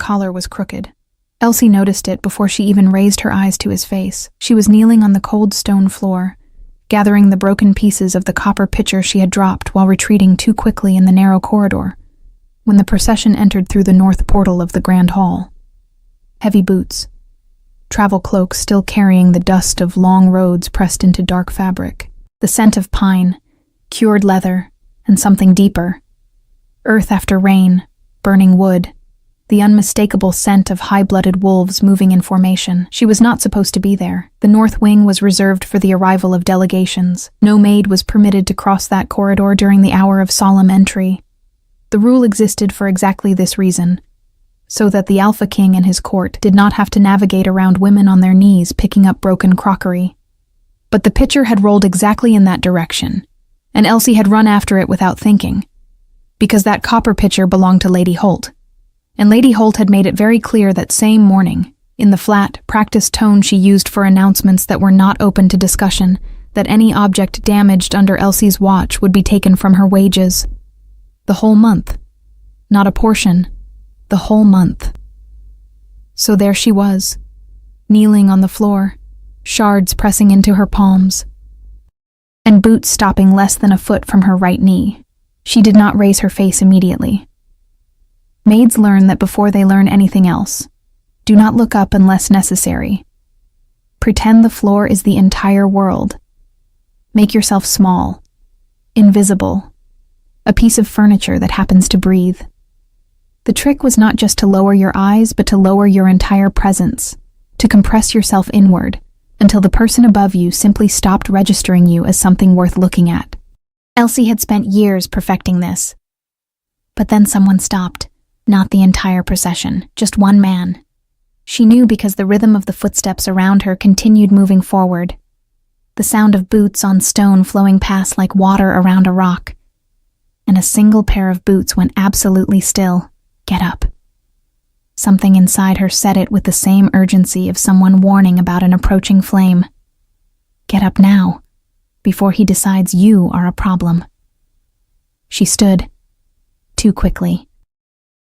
collar was crooked. Elsie noticed it before she even raised her eyes to his face. She was kneeling on the cold stone floor, gathering the broken pieces of the copper pitcher she had dropped while retreating too quickly in the narrow corridor, when the procession entered through the north portal of the grand hall. Heavy boots, travel cloaks still carrying the dust of long roads pressed into dark fabric, the scent of pine, cured leather, and something deeper, earth after rain, burning wood, the unmistakable scent of high-blooded wolves moving in formation. She was not supposed to be there. The north wing was reserved for the arrival of delegations. No maid was permitted to cross that corridor during the hour of solemn entry. The rule existed for exactly this reason, so that the Alpha King and his court did not have to navigate around women on their knees picking up broken crockery. But the pitcher had rolled exactly in that direction, and Elsie had run after it without thinking, because that copper pitcher belonged to Lady Holt. And Lady Holt had made it very clear that same morning, in the flat, practiced tone she used for announcements that were not open to discussion, that any object damaged under Elsie's watch would be taken from her wages. The whole month. Not a portion. The whole month. So there she was, kneeling on the floor, shards pressing into her palms, and boots stopping less than a foot from her right knee. She did not raise her face immediately. Maids learn that before they learn anything else. Do not look up unless necessary. Pretend the floor is the entire world. Make yourself small, invisible, a piece of furniture that happens to breathe. The trick was not just to lower your eyes, but to lower your entire presence, to compress yourself inward, until the person above you simply stopped registering you as something worth looking at. Elsie had spent years perfecting this. But then someone stopped. Not the entire procession, just one man. She knew because the rhythm of the footsteps around her continued moving forward. The sound of boots on stone flowing past like water around a rock. And a single pair of boots went absolutely still. Get up. Something inside her said it with the same urgency of someone warning about an approaching flame. Get up now, before he decides you are a problem. She stood. Too quickly.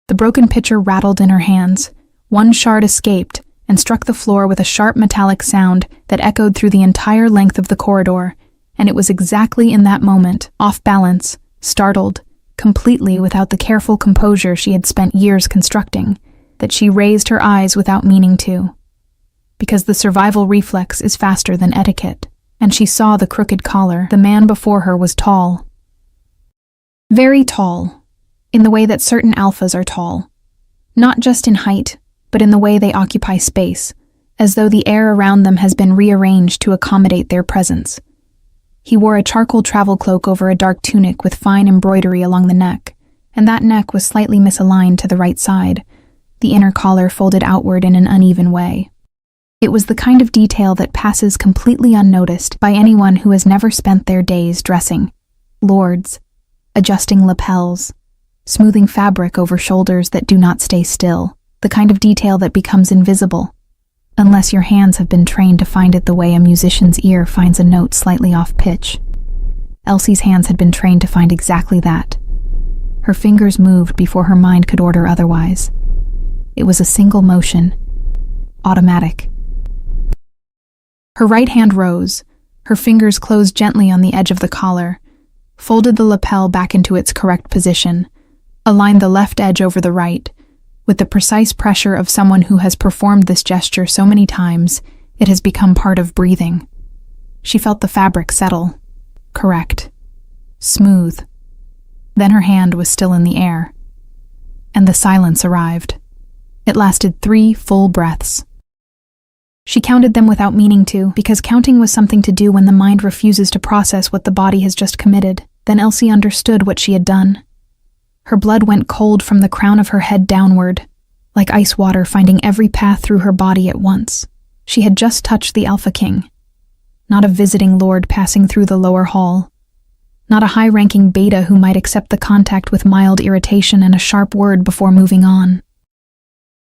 The broken pitcher rattled in her hands. One shard escaped and struck the floor with a sharp metallic sound that echoed through the entire length of the corridor, and it was exactly in that moment, off balance, startled, completely without the careful composure she had spent years constructing, that she raised her eyes without meaning to. Because the survival reflex is faster than etiquette, and she saw the crooked collar. The man before her was tall. Very tall. In the way that certain alphas are tall. Not just in height, but in the way they occupy space, as though the air around them has been rearranged to accommodate their presence. He wore a charcoal travel cloak over a dark tunic with fine embroidery along the neck, and that neck was slightly misaligned to the right side, the inner collar folded outward in an uneven way. It was the kind of detail that passes completely unnoticed by anyone who has never spent their days dressing. Lords, adjusting lapels, smoothing fabric over shoulders that do not stay still, the kind of detail that becomes invisible, unless your hands have been trained to find it the way a musician's ear finds a note slightly off pitch. Elsie's hands had been trained to find exactly that. Her fingers moved before her mind could order otherwise. It was a single motion, automatic. Her right hand rose, her fingers closed gently on the edge of the collar, folded the lapel back into its correct position, aligned the left edge over the right. With the precise pressure of someone who has performed this gesture so many times, it has become part of breathing. She felt the fabric settle. Correct. Smooth. Then her hand was still in the air. And the silence arrived. It lasted 3 full breaths. She counted them without meaning to, because counting was something to do when the mind refuses to process what the body has just committed. Then Elsie understood what she had done. Her blood went cold from the crown of her head downward, like ice water finding every path through her body at once. She had just touched the Alpha King, not a visiting lord passing through the lower hall, not a high-ranking beta who might accept the contact with mild irritation and a sharp word before moving on.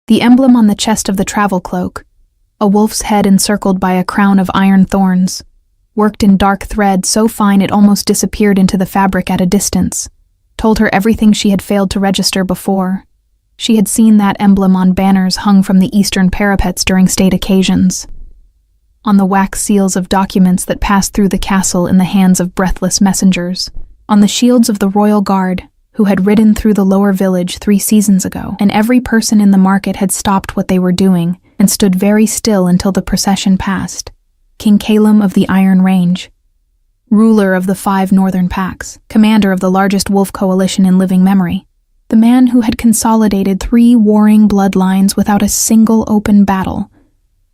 The emblem on the chest of the travel cloak, a wolf's head encircled by a crown of iron thorns, worked in dark thread so fine it almost disappeared into the fabric at a distance, told her everything she had failed to register before. She had seen that emblem on banners hung from the eastern parapets during state occasions, on the wax seals of documents that passed through the castle in the hands of breathless messengers, on the shields of the royal guard who had ridden through the lower village 3 seasons ago, and every person in the market had stopped what they were doing and stood very still until the procession passed. King Calum of the Iron Range, ruler of the 5 northern packs, commander of the largest wolf coalition in living memory, the man who had consolidated 3 warring bloodlines without a single open battle,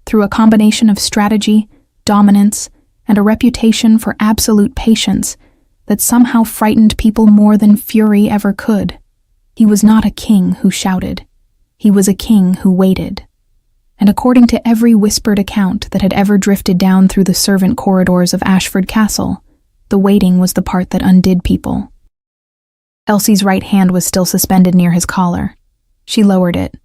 through a combination of strategy, dominance, and a reputation for absolute patience that somehow frightened people more than fury ever could. He was not a king who shouted. He was a king who waited. And according to every whispered account that had ever drifted down through the servant corridors of Ashford Castle, the waiting was the part that undid people. Elsie's right hand was still suspended near his collar. She lowered it.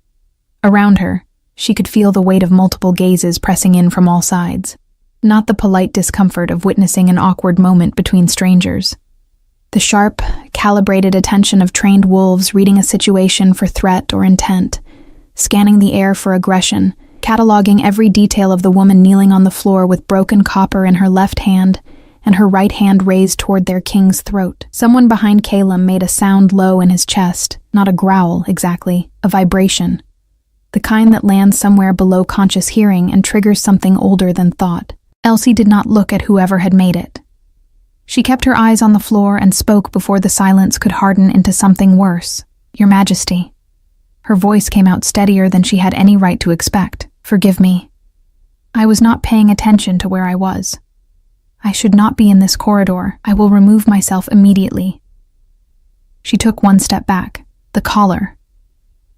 Around her, she could feel the weight of multiple gazes pressing in from all sides. Not the polite discomfort of witnessing an awkward moment between strangers. The sharp, calibrated attention of trained wolves reading a situation for threat or intent, scanning the air for aggression, cataloging every detail of the woman kneeling on the floor with broken copper in her left hand and her right hand raised toward their king's throat. Someone behind Calum made a sound low in his chest, not a growl exactly, a vibration. The kind that lands somewhere below conscious hearing and triggers something older than thought. Elsie did not look at whoever had made it. She kept her eyes on the floor and spoke before the silence could harden into something worse. "Your Majesty." Her voice came out steadier than she had any right to expect. "Forgive me. I was not paying attention to where I was. I should not be in this corridor. I will remove myself immediately." She took 1 step back. The collar.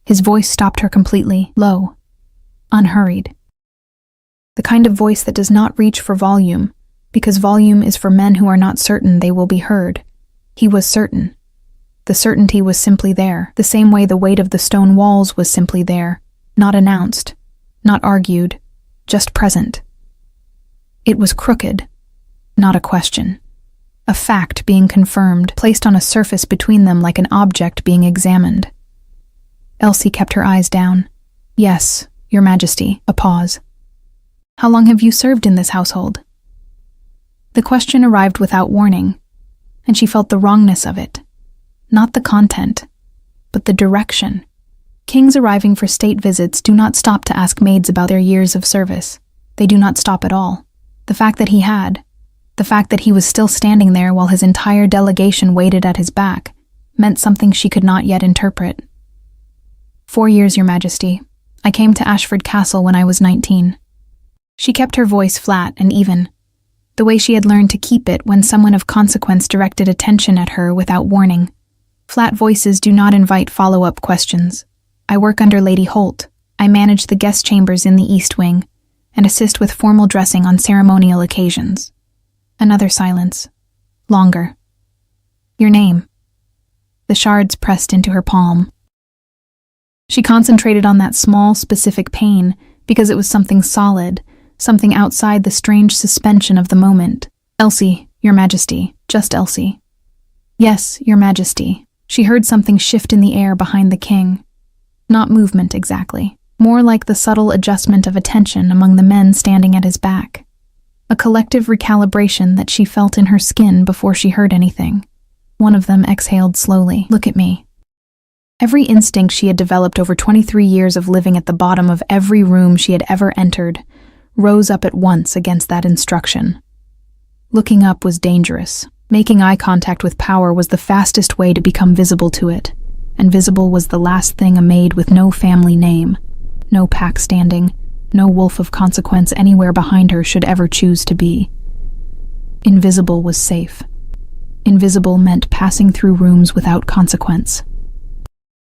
His voice stopped her completely, low, unhurried. The kind of voice that does not reach for volume, because volume is for men who are not certain they will be heard. He was certain. The certainty was simply there, the same way the weight of the stone walls was simply there, not announced, not argued, just present. It was crooked, not a question. A fact being confirmed, placed on a surface between them like an object being examined. Elsie kept her eyes down. "Yes, Your Majesty." A pause. "How long have you served in this household?" The question arrived without warning, and she felt the wrongness of it. Not the content, but the direction. Kings arriving for state visits do not stop to ask maids about their years of service. They do not stop at all. The fact that he had, the fact that he was still standing there while his entire delegation waited at his back, meant something she could not yet interpret. 4 years, Your Majesty. I came to Ashford Castle when I was 19. She kept her voice flat and even, the way she had learned to keep it when someone of consequence directed attention at her without warning. Flat voices do not invite follow-up questions. I work under Lady Holt. I manage the guest chambers in the East Wing and assist with formal dressing on ceremonial occasions. Another silence. Longer. Your name. The shards pressed into her palm. She concentrated on that small, specific pain because it was something solid, something outside the strange suspension of the moment. Elsie, Your Majesty, just Elsie. Yes, Your Majesty. She heard something shift in the air behind the king. Not movement exactly, more like the subtle adjustment of attention among the men standing at his back. A collective recalibration that she felt in her skin before she heard anything. One of them exhaled slowly. Look at me. Every instinct she had developed over 23 years of living at the bottom of every room she had ever entered rose up at once against that instruction. Looking up was dangerous. Making eye contact with power was the fastest way to become visible to it, and visible was the last thing a maid with no family name, no pack standing, no wolf of consequence anywhere behind her should ever choose to be. Invisible was safe. Invisible meant passing through rooms without consequence.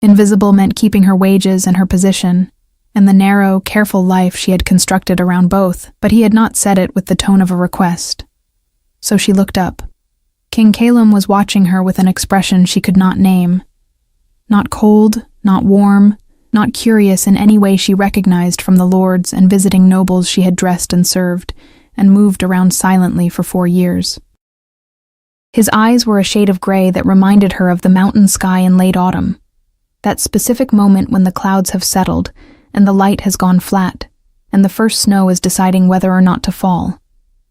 Invisible meant keeping her wages and her position, and the narrow, careful life she had constructed around both, but he had not said it with the tone of a request. So she looked up. King Calum was watching her with an expression she could not name. Not cold, not warm, not curious in any way she recognized from the lords and visiting nobles she had dressed and served, and moved around silently for 4 years. His eyes were a shade of gray that reminded her of the mountain sky in late autumn. That specific moment when the clouds have settled and the light has gone flat, and the first snow is deciding whether or not to fall.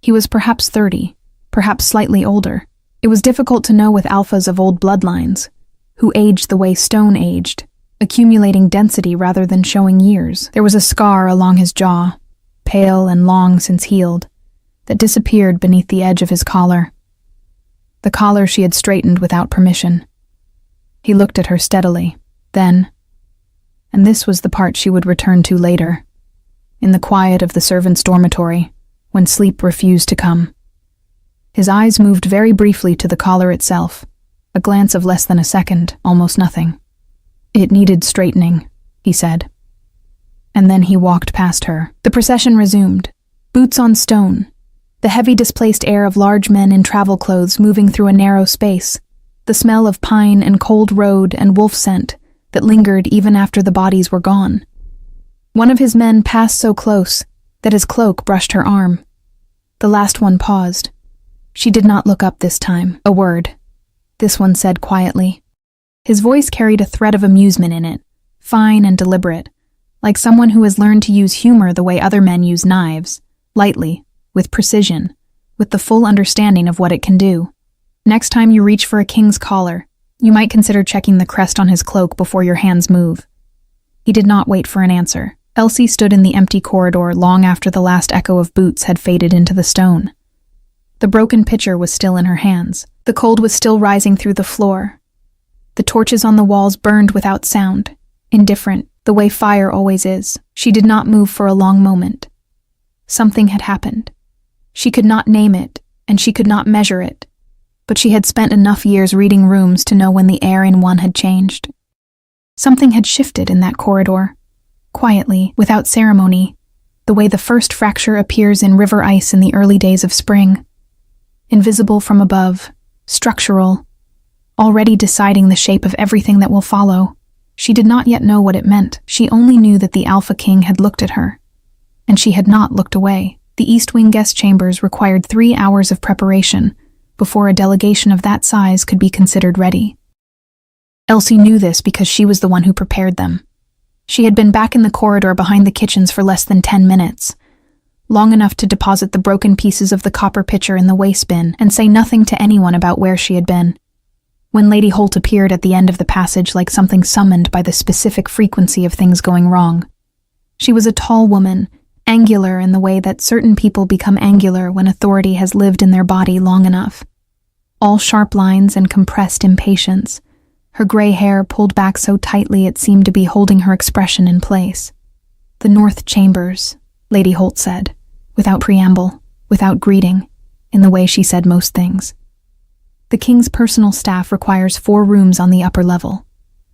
He was perhaps 30, perhaps slightly older. It was difficult to know with alphas of old bloodlines, who aged the way stone aged, accumulating density rather than showing years. There was a scar along his jaw, pale and long since healed, that disappeared beneath the edge of his collar. The collar she had straightened without permission. He looked at her steadily, then, and this was the part she would return to later, in the quiet of the servants' dormitory, when sleep refused to come. His eyes moved very briefly to the collar itself, a glance of less than a second, almost nothing. It needed straightening, he said. And then he walked past her. The procession resumed, boots on stone, the heavy displaced air of large men in travel clothes moving through a narrow space, the smell of pine and cold road and wolf scent that lingered even after the bodies were gone. One of his men passed so close that his cloak brushed her arm. The last one paused. She did not look up this time. A word. This one said quietly. His voice carried a thread of amusement in it, fine and deliberate, like someone who has learned to use humor the way other men use knives, lightly, with precision, with the full understanding of what it can do. Next time you reach for a king's collar, you might consider checking the crest on his cloak before your hands move. He did not wait for an answer. Elsie stood in the empty corridor long after the last echo of boots had faded into the stone. The broken pitcher was still in her hands. The cold was still rising through the floor. The torches on the walls burned without sound, indifferent, the way fire always is. She did not move for a long moment. Something had happened. She could not name it, and she could not measure it, but she had spent enough years reading rooms to know when the air in one had changed. Something had shifted in that corridor, quietly, without ceremony, the way the first fracture appears in river ice in the early days of spring. Invisible from above, structural, already deciding the shape of everything that will follow. She did not yet know what it meant. She only knew that the Alpha King had looked at her, and she had not looked away. The East Wing guest chambers required 3 hours of preparation before a delegation of that size could be considered ready. Elsie knew this because she was the one who prepared them. She had been back in the corridor behind the kitchens for less than 10 minutes, long enough to deposit the broken pieces of the copper pitcher in the waste bin and say nothing to anyone about where she had been. When Lady Holt appeared at the end of the passage like something summoned by the specific frequency of things going wrong. She was a tall woman, angular in the way that certain people become angular when authority has lived in their body long enough. All sharp lines and compressed impatience, her gray hair pulled back so tightly it seemed to be holding her expression in place. "The North Chambers," Lady Holt said, without preamble, without greeting, in the way she said most things. "The king's personal staff requires 4 rooms on the upper level.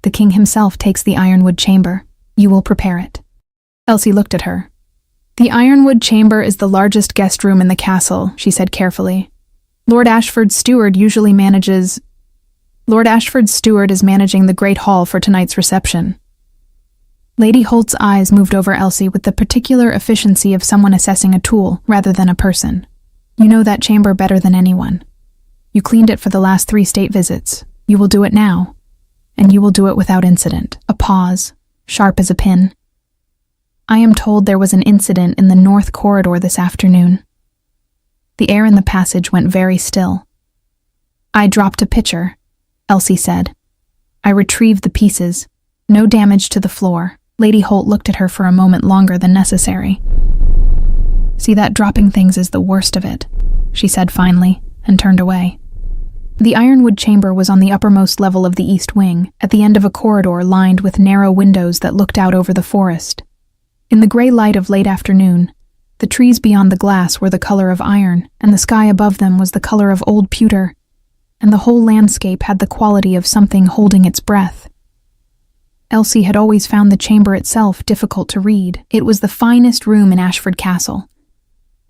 The king himself takes the Ironwood chamber. You will prepare it." Elsie looked at her. "The Ironwood chamber is the largest guest room in the castle," she said carefully. Lord Ashford's steward is managing the Great Hall for tonight's reception." Lady Holt's eyes moved over Elsie with the particular efficiency of someone assessing a tool rather than a person. "You know that chamber better than anyone. You cleaned it for the last 3 state visits. You will do it now. And you will do it without incident." A pause, sharp as a pin. "I am told there was an incident in the north corridor this afternoon." The air in the passage went very still. "I dropped a pitcher," Elsie said. "I retrieved the pieces. No damage to the floor." Lady Holt looked at her for a moment longer than necessary. "See, that dropping things is the worst of it," she said finally, and turned away. The Ironwood chamber was on the uppermost level of the East Wing, at the end of a corridor lined with narrow windows that looked out over the forest. In the gray light of late afternoon, the trees beyond the glass were the color of iron, and the sky above them was the color of old pewter, and the whole landscape had the quality of something holding its breath. Elsie had always found the chamber itself difficult to read. It was the finest room in Ashford Castle.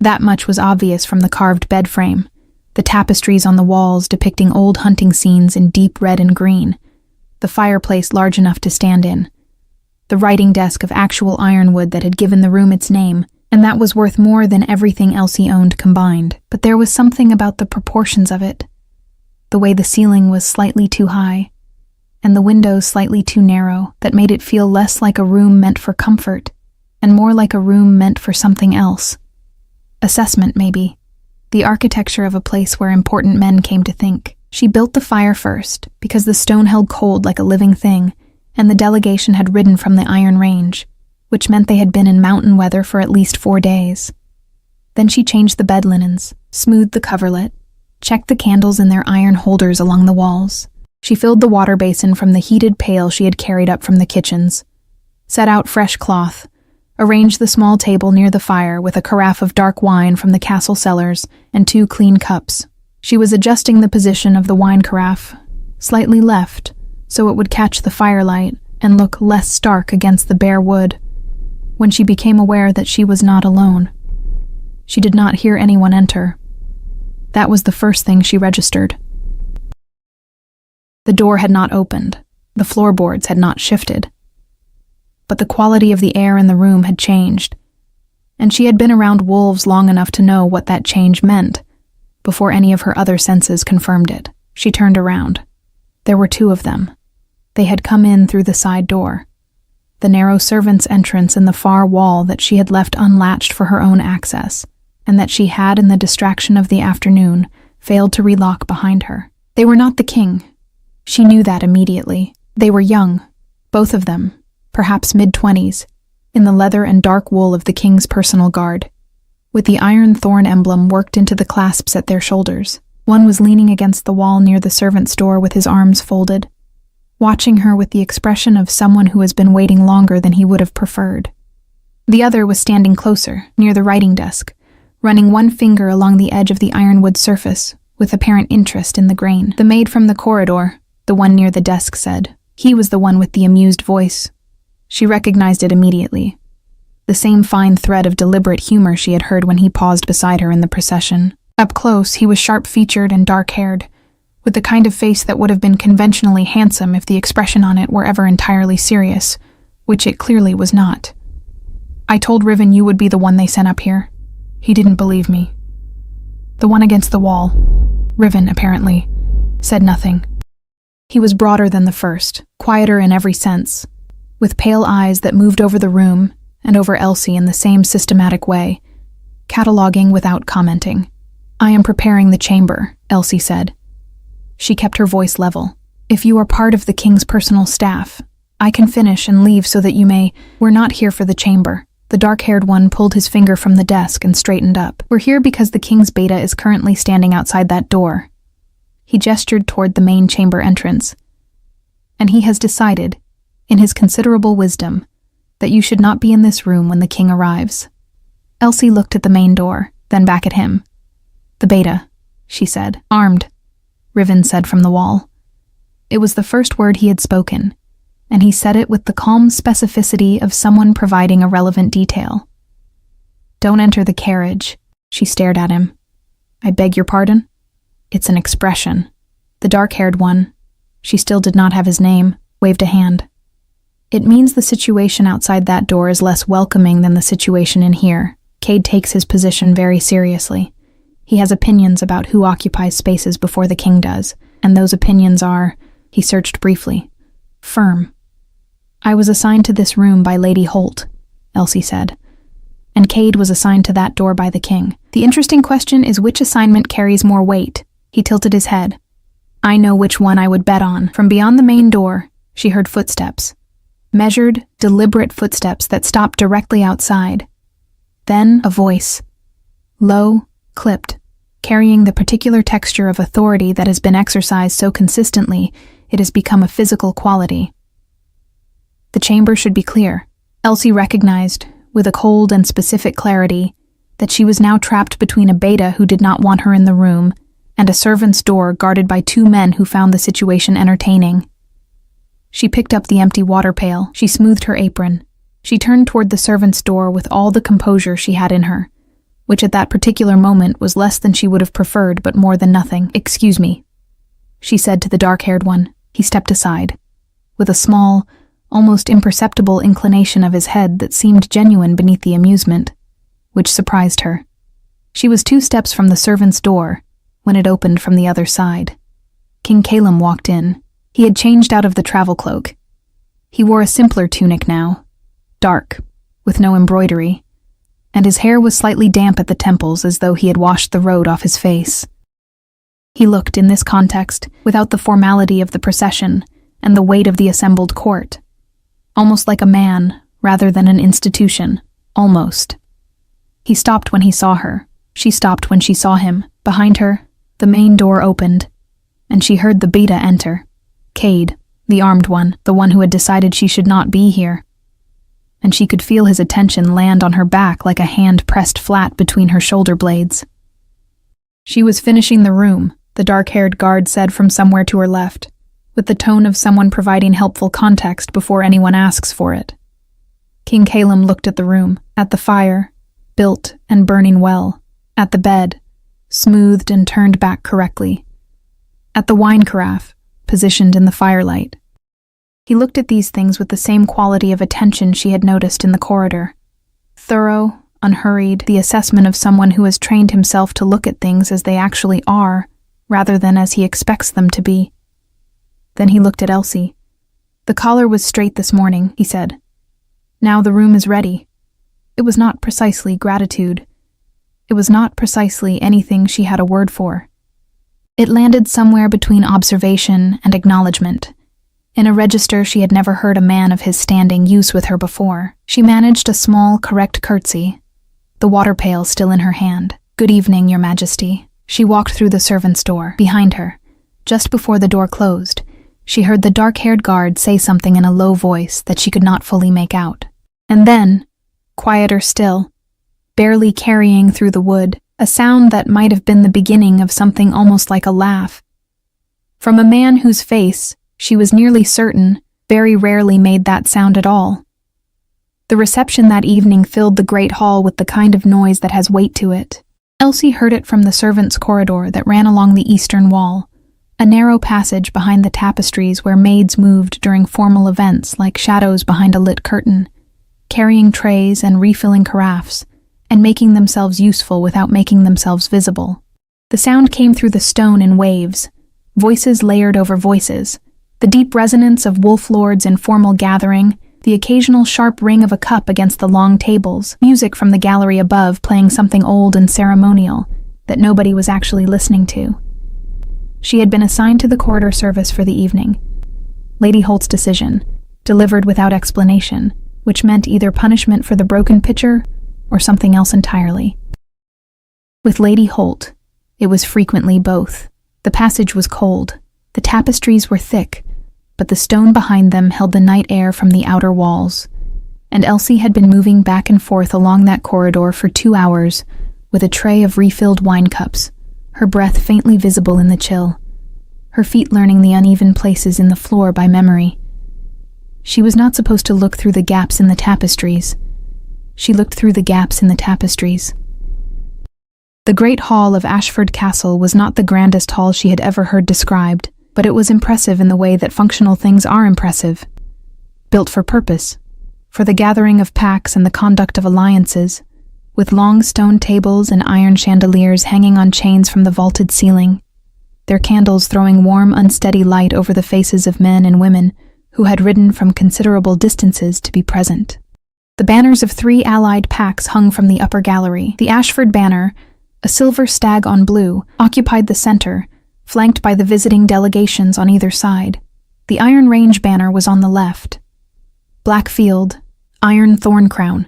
That much was obvious from the carved bed frame, the tapestries on the walls depicting old hunting scenes in deep red and green, the fireplace large enough to stand in, the writing desk of actual ironwood that had given the room its name, and that was worth more than everything Elsie owned combined. But there was something about the proportions of it, the way the ceiling was slightly too high, and the windows slightly too narrow that made it feel less like a room meant for comfort and more like a room meant for something else. Assessment, maybe. The architecture of a place where important men came to think. She built the fire first because the stone held cold like a living thing, and the delegation had ridden from the Iron Range, which meant they had been in mountain weather for at least 4 days. Then she changed the bed linens, smoothed the coverlet, checked the candles in their iron holders along the walls. She filled the water basin from the heated pail she had carried up from the kitchens, set out fresh cloth, arranged the small table near the fire with a carafe of dark wine from the castle cellars and 2 clean cups. She was adjusting the position of the wine carafe, slightly left, so it would catch the firelight and look less stark against the bare wood, when she became aware that she was not alone. She did not hear anyone enter. That was the first thing she registered. The door had not opened, the floorboards had not shifted. But the quality of the air in the room had changed, and she had been around wolves long enough to know what that change meant, before any of her other senses confirmed it. She turned around. There were 2 of them. They had come in through the side door, the narrow servants' entrance in the far wall that she had left unlatched for her own access, and that she had, in the distraction of the afternoon, failed to relock behind her. They were not the king. She knew that immediately. They were young, both of them, perhaps mid-20s, in the leather and dark wool of the king's personal guard, with the iron thorn emblem worked into the clasps at their shoulders. One was leaning against the wall near the servant's door with his arms folded, watching her with the expression of someone who has been waiting longer than he would have preferred. The other was standing closer, near the writing desk, running one finger along the edge of the ironwood surface, with apparent interest in the grain. The maid from the corridor, the one near the desk, said. He was the one with the amused voice. She recognized it immediately. The same fine thread of deliberate humor she had heard when he paused beside her in the procession. Up close, he was sharp-featured and dark-haired, with the kind of face that would have been conventionally handsome if the expression on it were ever entirely serious, which it clearly was not. I told Riven you would be the one they sent up here. He didn't believe me. The one against the wall, Riven, apparently, said nothing. He was broader than the first, quieter in every sense, with pale eyes that moved over the room and over Elsie in the same systematic way, cataloging without commenting. I am preparing the chamber, Elsie said. She kept her voice level. If you are part of the king's personal staff, I can finish and leave so that you may. We're not here for the chamber. The dark-haired one pulled his finger from the desk and straightened up. We're here because the king's beta is currently standing outside that door. He gestured toward the main chamber entrance. And he has decided, in his considerable wisdom, that you should not be in this room when the king arrives. Elsie looked at the main door, then back at him. The beta, she said. Armed, Riven said from the wall. It was the first word he had spoken, and he said it with the calm specificity of someone providing a relevant detail. Don't enter the carriage, she stared at him. I beg your pardon? It's an expression. The dark-haired one, she still did not have his name, waved a hand. It means the situation outside that door is less welcoming than the situation in here. Cade takes his position very seriously. He has opinions about who occupies spaces before the king does, and those opinions are, he searched briefly, firm. I was assigned to this room by Lady Holt, Elsie said, and Cade was assigned to that door by the king. The interesting question is which assignment carries more weight. He tilted his head. I know which one I would bet on. From beyond the main door, she heard footsteps. Measured, deliberate footsteps that stopped directly outside. Then a voice. Low, clipped, carrying the particular texture of authority that has been exercised so consistently it has become a physical quality. The chamber should be clear. Elsie recognized, with a cold and specific clarity, that she was now trapped between a beta who did not want her in the room and a servant's door guarded by 2 men who found the situation entertaining. She picked up the empty water pail. She smoothed her apron. She turned toward the servant's door with all the composure she had in her, which at that particular moment was less than she would have preferred but more than nothing. Excuse me, she said to the dark-haired one. He stepped aside, with a small, almost imperceptible inclination of his head that seemed genuine beneath the amusement, which surprised her. She was 2 steps from the servant's door when it opened from the other side. King Calum walked in, He had changed out of the travel cloak. He wore a simpler tunic now, dark, with no embroidery, and his hair was slightly damp at the temples as though he had washed the road off his face. He looked, in this context, without the formality of the procession and the weight of the assembled court, almost like a man rather than an institution, almost. He stopped when he saw her. She stopped when she saw him. Behind her, the main door opened, and she heard the beta enter. Cade, the armed one, the one who had decided she should not be here. And she could feel his attention land on her back like a hand pressed flat between her shoulder blades. She was finishing the room, the dark-haired guard said from somewhere to her left, with the tone of someone providing helpful context before anyone asks for it. King Calum looked at the room, at the fire, built and burning well, at the bed, smoothed and turned back correctly, at the wine carafe, positioned in the firelight. He looked at these things with the same quality of attention she had noticed in the corridor. Thorough, unhurried, the assessment of someone who has trained himself to look at things as they actually are, rather than as he expects them to be. Then he looked at Elsie. "The collar was straight this morning," he said. "Now the room is ready." It was not precisely gratitude. It was not precisely anything she had a word for. It landed somewhere between observation and acknowledgement. In a register she had never heard a man of his standing use with her before. She managed a small, correct curtsy, the water pail still in her hand. "Good evening, Your Majesty." She walked through the servants' door. Behind her, just before the door closed, she heard the dark-haired guard say something in a low voice that she could not fully make out. And then, quieter still, barely carrying through the wood, a sound that might have been the beginning of something almost like a laugh. From a man whose face, she was nearly certain, very rarely made that sound at all. The reception that evening filled the great hall with the kind of noise that has weight to it. Elsie heard it from the servants' corridor that ran along the eastern wall, a narrow passage behind the tapestries where maids moved during formal events like shadows behind a lit curtain, carrying trays and refilling carafes, and making themselves useful without making themselves visible. The sound came through the stone in waves, voices layered over voices, the deep resonance of wolf lords in formal gathering, the occasional sharp ring of a cup against the long tables, music from the gallery above playing something old and ceremonial that nobody was actually listening to. She had been assigned to the corridor service for the evening. Lady Holt's decision, delivered without explanation, which meant either punishment for the broken pitcher or something else entirely. With Lady Holt, it was frequently both. The passage was cold, the tapestries were thick, but the stone behind them held the night air from the outer walls, and Elsie had been moving back and forth along that corridor for 2 hours with a tray of refilled wine cups, her breath faintly visible in the chill, her feet learning the uneven places in the floor by memory. She was not supposed to look through the gaps in the tapestries. She looked through the gaps in the tapestries. The great hall of Ashford Castle was not the grandest hall she had ever heard described, but it was impressive in the way that functional things are impressive. Built for purpose, for the gathering of packs and the conduct of alliances, with long stone tables and iron chandeliers hanging on chains from the vaulted ceiling, their candles throwing warm, unsteady light over the faces of men and women who had ridden from considerable distances to be present. The banners of 3 allied packs hung from the upper gallery. The Ashford banner, a silver stag on blue, occupied the center, flanked by the visiting delegations on either side. The Iron Range banner was on the left. Black field, iron thorn crown.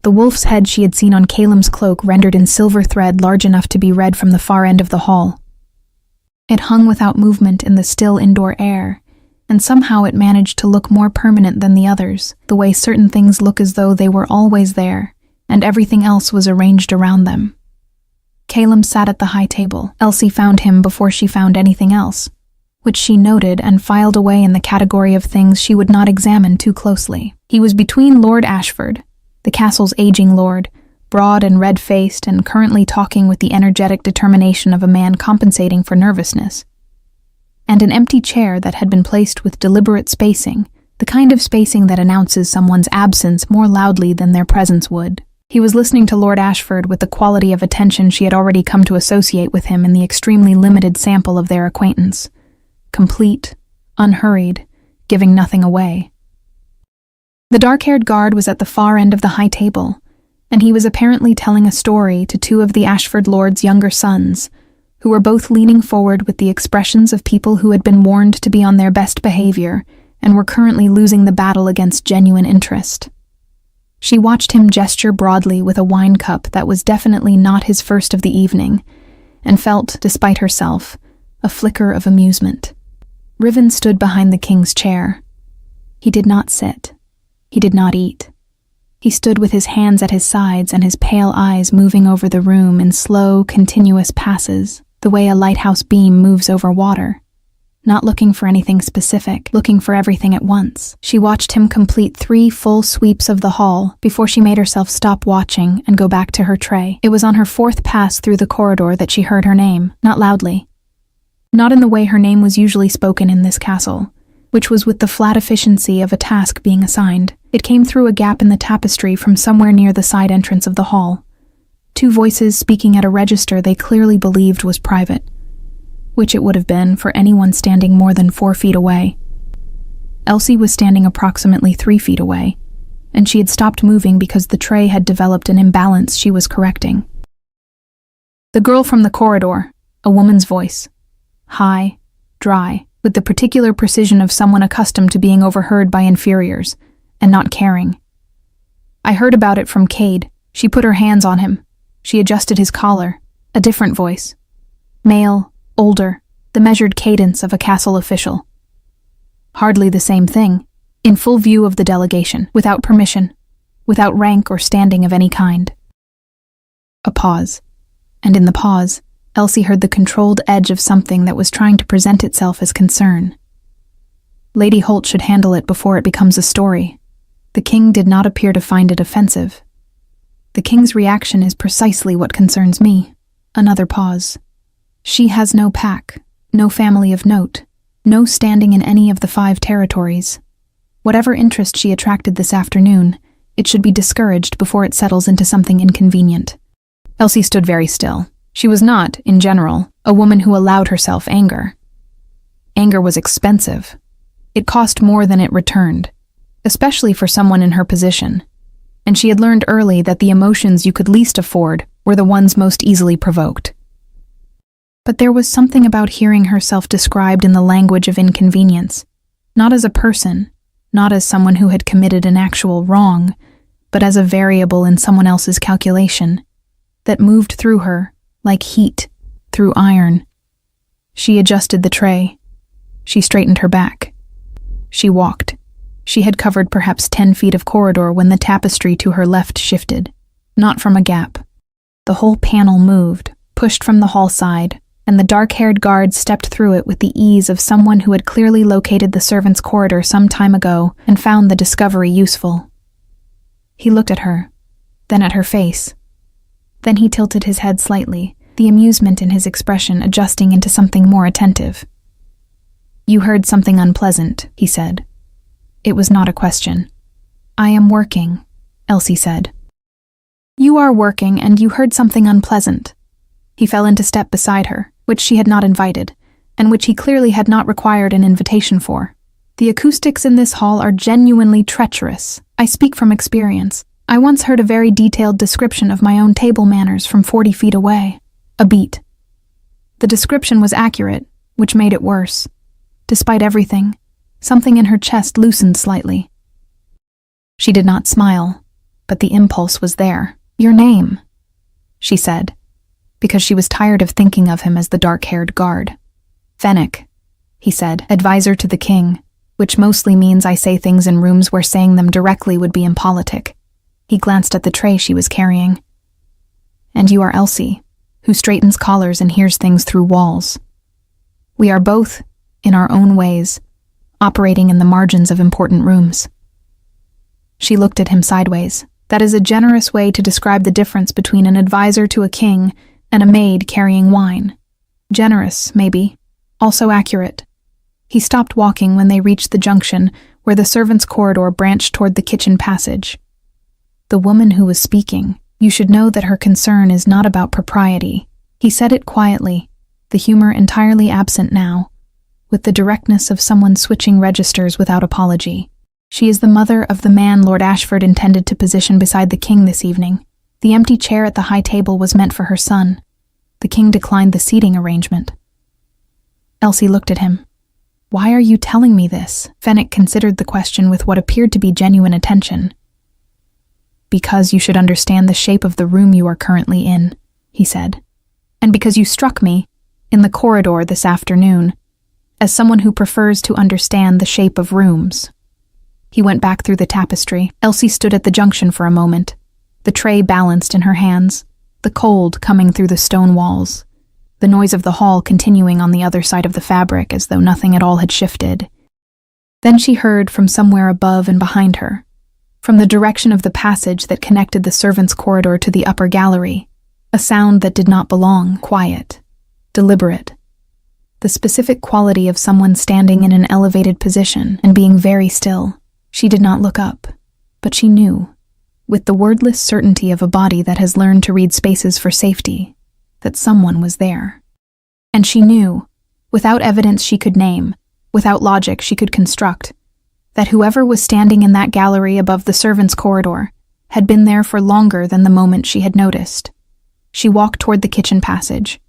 The wolf's head she had seen on Calum's cloak rendered in silver thread large enough to be read from the far end of the hall. It hung without movement in the still indoor air, and somehow it managed to look more permanent than the others, the way certain things look as though they were always there, and everything else was arranged around them. Calum sat at the high table. Elsie found him before she found anything else, which she noted and filed away in the category of things she would not examine too closely. He was between Lord Ashford, the castle's aging lord, broad and red-faced and currently talking with the energetic determination of a man compensating for nervousness, and an empty chair that had been placed with deliberate spacing, the kind of spacing that announces someone's absence more loudly than their presence would. He was listening to Lord Ashford with the quality of attention she had already come to associate with him in the extremely limited sample of their acquaintance. Complete, unhurried, giving nothing away. The dark-haired guard was at the far end of the high table, and he was apparently telling a story to two of the Ashford lord's younger sons, who were both leaning forward with the expressions of people who had been warned to be on their best behavior and were currently losing the battle against genuine interest. She watched him gesture broadly with a wine cup that was definitely not his first of the evening, and felt, despite herself, a flicker of amusement. Riven stood behind the king's chair. He did not sit. He did not eat. He stood with his hands at his sides and his pale eyes moving over the room in slow, continuous passes, the way a lighthouse beam moves over water. Not looking for anything specific, looking for everything at once. She watched him complete 3 full sweeps of the hall before she made herself stop watching and go back to her tray. It was on her 4th pass through the corridor that she heard her name, not loudly. Not in the way her name was usually spoken in this castle, which was with the flat efficiency of a task being assigned. It came through a gap in the tapestry from somewhere near the side entrance of the hall. 2 voices speaking at a register they clearly believed was private, which it would have been for anyone standing more than 4 feet away. Elsie was standing approximately 3 feet away, and she had stopped moving because the tray had developed an imbalance she was correcting. The girl from the corridor, a woman's voice. High, dry, with the particular precision of someone accustomed to being overheard by inferiors, and not caring. I heard about it from Cade. She put her hands on him. She adjusted his collar. A different voice. Male, older, the measured cadence of a castle official. Hardly the same thing, in full view of the delegation, without permission, without rank or standing of any kind. A pause, and in the pause, Elsie heard the controlled edge of something that was trying to present itself as concern. Lady Holt should handle it before it becomes a story. The king did not appear to find it offensive. The king's reaction is precisely what concerns me. Another pause. She has no pack, no family of note, no standing in any of the 5 territories. Whatever interest she attracted this afternoon, it should be discouraged before it settles into something inconvenient. Elsie stood very still. She was not, in general, a woman who allowed herself anger. Anger was expensive. It cost more than it returned, especially for someone in her position, and she had learned early that the emotions you could least afford were the ones most easily provoked. But there was something about hearing herself described in the language of inconvenience, not as a person, not as someone who had committed an actual wrong, but as a variable in someone else's calculation, that moved through her, like heat through iron. She adjusted the tray. She straightened her back. She walked. She had covered perhaps 10 feet of corridor when the tapestry to her left shifted, not from a gap. The whole panel moved, pushed from the hall side, and the dark-haired guard stepped through it with the ease of someone who had clearly located the servants' corridor some time ago and found the discovery useful. He looked at her, then at her face. Then he tilted his head slightly, the amusement in his expression adjusting into something more attentive. "You heard something unpleasant," he said. It was not a question. "I am working," Elsie said. "You are working, and you heard something unpleasant." He fell into step beside her, which she had not invited, and which he clearly had not required an invitation for. "The acoustics in this hall are genuinely treacherous. I speak from experience. I once heard a very detailed description of my own table manners from 40 feet away. A beat. The description was accurate, which made it worse. Despite everything, something in her chest loosened slightly. She did not smile, but the impulse was there. "Your name," she said, because she was tired of thinking of him as the dark-haired guard. "Fennec," he said, "advisor to the king, which mostly means I say things in rooms where saying them directly would be impolitic." He glanced at the tray she was carrying. "And you are Elsie, who straightens collars and hears things through walls. We are both, in our own ways, operating in the margins of important rooms." She looked at him sideways. That is a generous way to describe the difference between an advisor to a king and a maid carrying wine. Generous, maybe. Also accurate. He stopped walking when they reached the junction where the servants' corridor branched toward the kitchen passage. The woman who was speaking, you should know that her concern is not about propriety. He said it quietly, the humor entirely absent now, with the directness of someone switching registers without apology. "She is the mother of the man Lord Ashford intended to position beside the king this evening. The empty chair at the high table was meant for her son. The king declined the seating arrangement." Elsie looked at him. "Why are you telling me this?" Fenwick considered the question with what appeared to be genuine attention. "Because you should understand the shape of the room you are currently in," he said. "And because you struck me, in the corridor this afternoon, as someone who prefers to understand the shape of rooms." He went back through the tapestry. Elsie stood at the junction for a moment, the tray balanced in her hands, the cold coming through the stone walls, the noise of the hall continuing on the other side of the fabric as though nothing at all had shifted. Then she heard from somewhere above and behind her, from the direction of the passage that connected the servants' corridor to the upper gallery, a sound that did not belong, quiet, deliberate, the specific quality of someone standing in an elevated position and being very still. She did not look up, but she knew, with the wordless certainty of a body that has learned to read spaces for safety, that someone was there. And she knew, without evidence she could name, without logic she could construct, that whoever was standing in that gallery above the servants' corridor had been there for longer than the moment she had noticed. She walked toward the kitchen passage.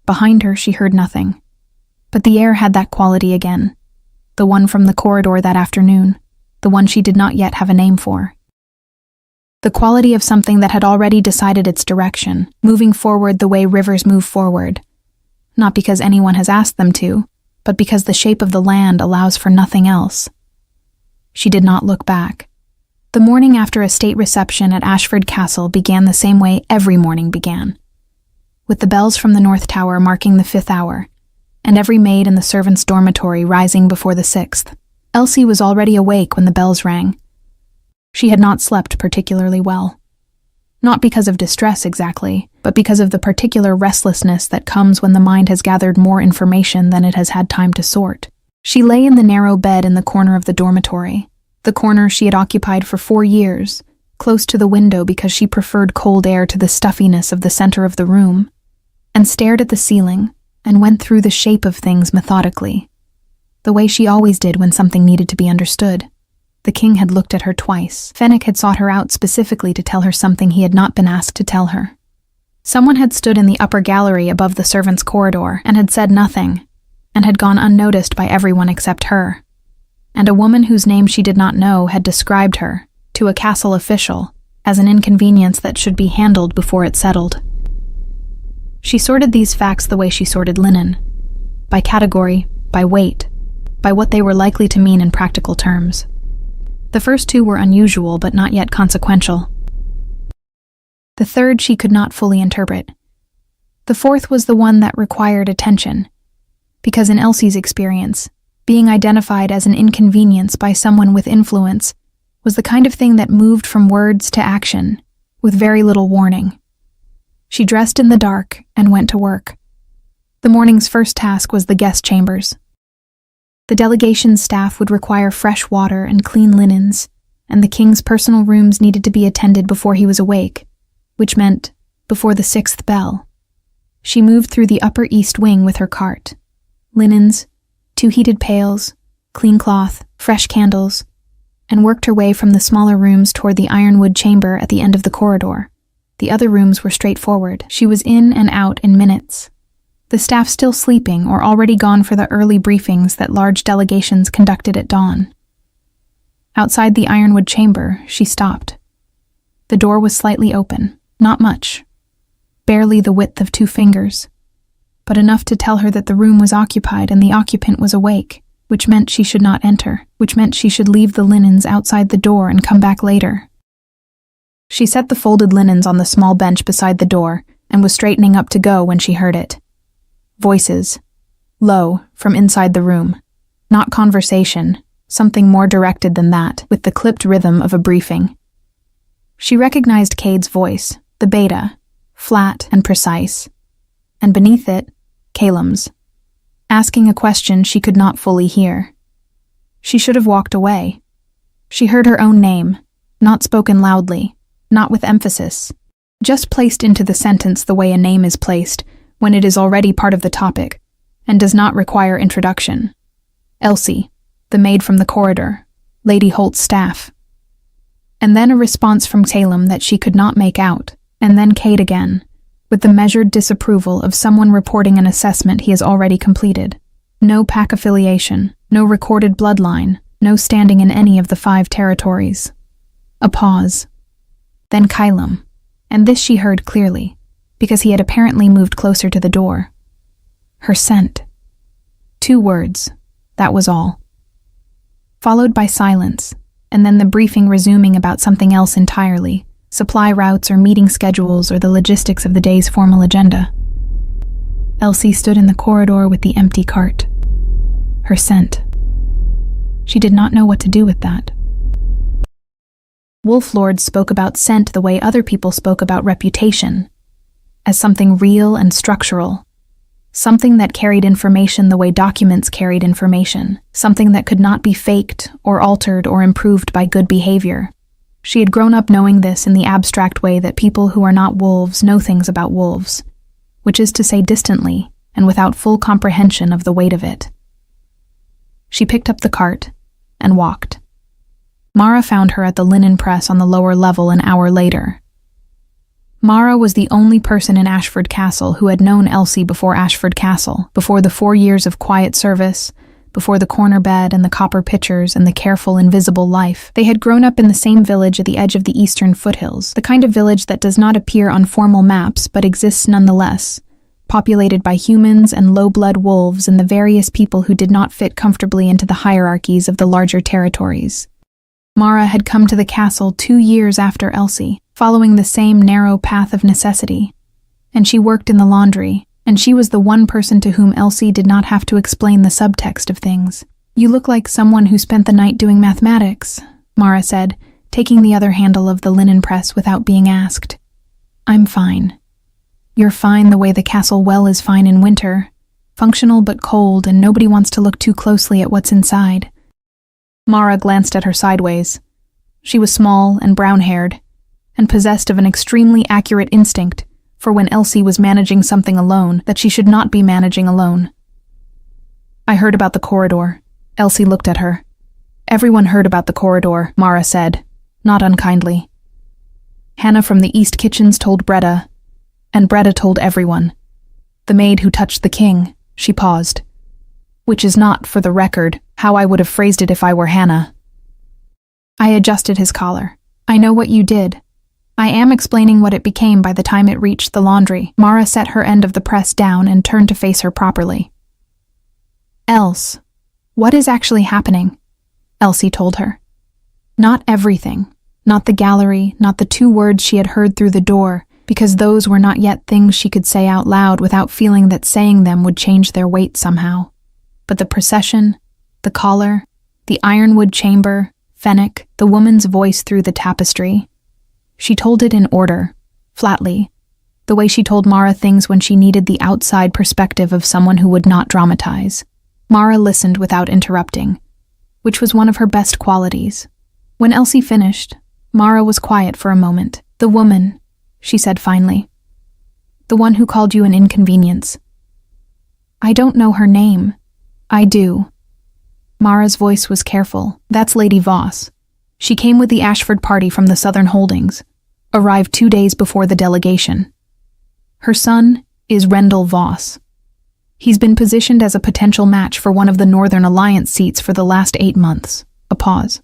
Behind her she heard nothing. But the air had that quality again, the one from the corridor that afternoon, the one she did not yet have a name for. The quality of something that had already decided its direction, moving forward the way rivers move forward, not because anyone has asked them to, but because the shape of the land allows for nothing else. She did not look back. The morning after a state reception at Ashford Castle began the same way every morning began, with the bells from the North Tower marking the 5th hour, and every maid in the servants' dormitory rising before the 6th. Elsie was already awake when the bells rang. She had not slept particularly well. Not because of distress exactly, but because of the particular restlessness that comes when the mind has gathered more information than it has had time to sort. She lay in the narrow bed in the corner of the dormitory, the corner she had occupied for 4 years, close to the window because she preferred cold air to the stuffiness of the center of the room, and stared at the ceiling and went through the shape of things methodically, the way she always did when something needed to be understood. The king had looked at her twice. Fenwick had sought her out specifically to tell her something he had not been asked to tell her. Someone had stood in the upper gallery above the servants' corridor and had said nothing, and had gone unnoticed by everyone except her. And a woman whose name she did not know had described her, to a castle official, as an inconvenience that should be handled before it settled. She sorted these facts the way she sorted linen, by category, by weight, by what they were likely to mean in practical terms. The first 2 were unusual but not yet consequential. The third she could not fully interpret. The fourth was the one that required attention, because in Elsie's experience, being identified as an inconvenience by someone with influence was the kind of thing that moved from words to action, with very little warning. She dressed in the dark and went to work. The morning's first task was the guest chambers. The delegation's staff would require fresh water and clean linens, and the king's personal rooms needed to be attended before he was awake, which meant before the 6th bell. She moved through the upper east wing with her cart. Linens, 2 heated pails, clean cloth, fresh candles, and worked her way from the smaller rooms toward the ironwood chamber at the end of the corridor. The other rooms were straightforward. She was in and out in minutes. The staff still sleeping or already gone for the early briefings that large delegations conducted at dawn. Outside the ironwood chamber, she stopped. The door was slightly open, not much, barely the width of 2 fingers, but enough to tell her that the room was occupied and the occupant was awake, which meant she should not enter, which meant she should leave the linens outside the door and come back later. She set the folded linens on the small bench beside the door and was straightening up to go when she heard it. Voices, low, from inside the room. Not conversation, something more directed than that, with the clipped rhythm of a briefing. She recognized Cade's voice, the beta, flat and precise, and beneath it, Calum's, asking a question she could not fully hear. She should have walked away. She heard her own name, not spoken loudly, not with emphasis, just placed into the sentence the way a name is placed when it is already part of the topic, and does not require introduction. Elsie, the maid from the corridor, Lady Holt's staff. And then a response from Salem that she could not make out, and then Kate again, with the measured disapproval of someone reporting an assessment he has already completed. No pack affiliation, no recorded bloodline, no standing in any of the 5 territories. A pause. Then Kylam, and this she heard clearly, because he had apparently moved closer to the door. Her scent. 2 words, that was all. Followed by silence, and then the briefing resuming about something else entirely, supply routes or meeting schedules or the logistics of the day's formal agenda. Elsie stood in the corridor with the empty cart. Her scent. She did not know what to do with that. Wolf Lords spoke about scent the way other people spoke about reputation, as something real and structural, something that carried information the way documents carried information, something that could not be faked or altered or improved by good behavior. She had grown up knowing this in the abstract way that people who are not wolves know things about wolves, which is to say distantly and without full comprehension of the weight of it. She picked up the cart and walked. Mara found her at the linen press on the lower level an hour later. Mara was the only person in Ashford Castle who had known Elsie before Ashford Castle, before the 4 years of quiet service, before the corner bed and the copper pitchers and the careful, invisible life. They had grown up in the same village at the edge of the eastern foothills, the kind of village that does not appear on formal maps but exists nonetheless, populated by humans and low-blood wolves and the various people who did not fit comfortably into the hierarchies of the larger territories. Mara had come to the castle 2 years after Elsie, following the same narrow path of necessity, and she worked in the laundry, and she was the one person to whom Elsie did not have to explain the subtext of things. "You look like someone who spent the night doing mathematics," Mara said, taking the other handle of the linen press without being asked. "I'm fine. You're fine the way the castle well is fine in winter, functional but cold, and nobody wants to look too closely at what's inside." Mara glanced at her sideways. She was small and brown-haired, and possessed of an extremely accurate instinct for when Elsie was managing something alone that she should not be managing alone. "I heard about the corridor." Elsie looked at her. "Everyone heard about the corridor," Mara said, not unkindly. "Hannah from the East Kitchens told Breda, and Breda told everyone. The maid who touched the king," she paused. "Which is not, for the record, how I would have phrased it if I were Hannah." I adjusted his collar. "I know what you did. I am explaining what it became by the time it reached the laundry." Mara set her end of the press down and turned to face her properly. "Else, what is actually happening?" Elsie told her. Not everything, not the gallery, not the 2 words she had heard through the door, because those were not yet things she could say out loud without feeling that saying them would change their weight somehow. But the procession, the collar, the ironwood chamber, Fennec, the woman's voice through the tapestry. She told it in order, flatly, the way she told Mara things when she needed the outside perspective of someone who would not dramatize. Mara listened without interrupting, which was one of her best qualities. When Elsie finished, Mara was quiet for a moment. "The woman," she said finally. "The one who called you an inconvenience." "I don't know her name." "I do." Mara's voice was careful. "That's Lady Voss. She came with the Ashford party from the Southern Holdings, arrived 2 days before the delegation. Her son is Rendell Voss. He's been positioned as a potential match for one of the Northern Alliance seats for the last 8 months." A pause.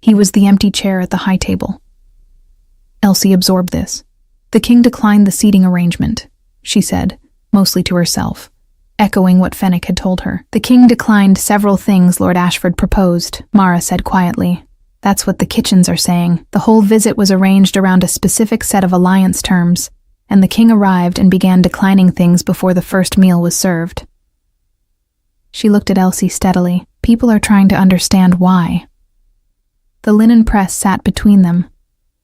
"He was the empty chair at the high table." Elsie absorbed this. "The king declined the seating arrangement," she said, mostly to herself, echoing what Fennec had told her. "The king declined several things Lord Ashford proposed," Mara said quietly. "That's what the Kitchens are saying. The whole visit was arranged around a specific set of alliance terms, and the king arrived and began declining things before the first meal was served." She looked at Elsie steadily. "People are trying to understand why." The linen press sat between them,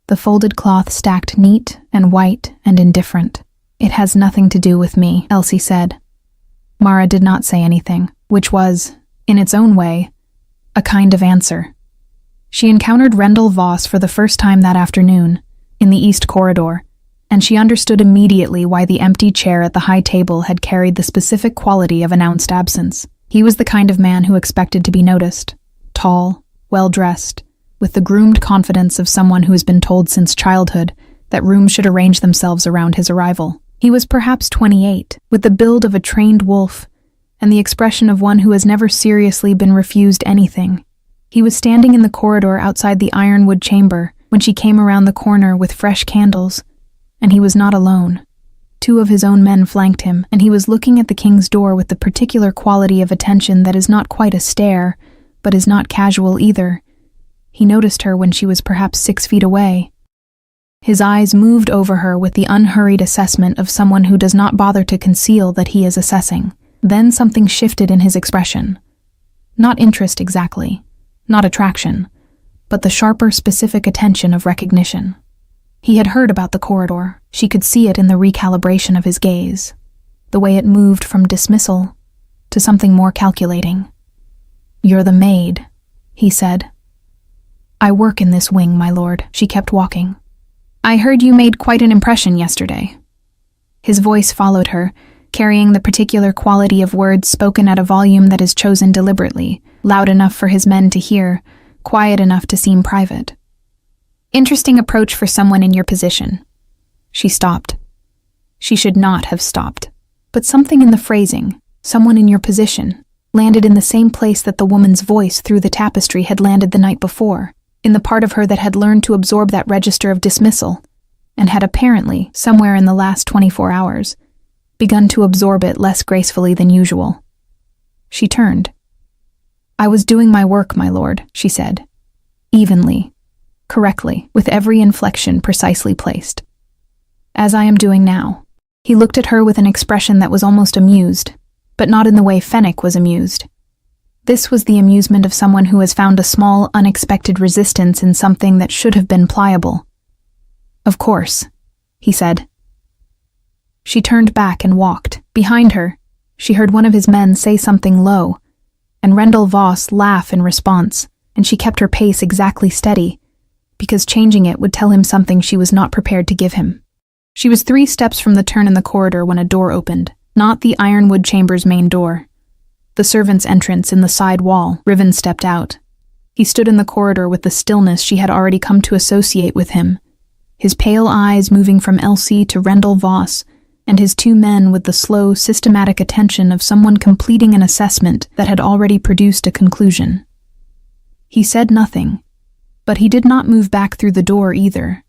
the folded cloth stacked neat and white and indifferent. "It has nothing to do with me," Elsie said. Mara did not say anything, which was, in its own way, a kind of answer. She encountered Rendell Voss for the first time that afternoon, in the East Corridor, and she understood immediately why the empty chair at the high table had carried the specific quality of announced absence. He was the kind of man who expected to be noticed. Tall, well-dressed, with the groomed confidence of someone who has been told since childhood that rooms should arrange themselves around his arrival. He was perhaps 28, with the build of a trained wolf and the expression of one who has never seriously been refused anything. He was standing in the corridor outside the ironwood chamber when she came around the corner with fresh candles, and he was not alone. 2 of his own men flanked him, and he was looking at the king's door with the particular quality of attention that is not quite a stare, but is not casual either. He noticed her when she was perhaps 6 feet away. His eyes moved over her with the unhurried assessment of someone who does not bother to conceal that he is assessing. Then something shifted in his expression. Not interest exactly, not attraction, but the sharper, specific attention of recognition. He had heard about the corridor. She could see it in the recalibration of his gaze, the way it moved from dismissal to something more calculating. "You're the maid," he said. "I work in this wing, my lord." She kept walking. "I heard you made quite an impression yesterday." His voice followed her, carrying the particular quality of words spoken at a volume that is chosen deliberately, loud enough for his men to hear, quiet enough to seem private. "Interesting approach for someone in your position." She stopped. She should not have stopped. But something in the phrasing, "someone in your position," landed in the same place that the woman's voice through the tapestry had landed the night before, in the part of her that had learned to absorb that register of dismissal, and had apparently, somewhere in the last 24 hours, begun to absorb it less gracefully than usual. She turned. "I was doing my work, my lord," she said. Evenly, correctly, with every inflection precisely placed. "As I am doing now." He looked at her with an expression that was almost amused, but not in the way Fennec was amused. This was the amusement of someone who has found a small, unexpected resistance in something that should have been pliable. "Of course," he said. She turned back and walked. Behind her, she heard one of his men say something low, and Rendell Voss laugh in response, and she kept her pace exactly steady, because changing it would tell him something she was not prepared to give him. She was 3 steps from the turn in the corridor when a door opened, not the ironwood chamber's main door. The servant's entrance in the side wall. Riven stepped out. He stood in the corridor with the stillness she had already come to associate with him, his pale eyes moving from Elsie to Rendell Voss, and his 2 men with the slow, systematic attention of someone completing an assessment that had already produced a conclusion. He said nothing, but he did not move back through the door either.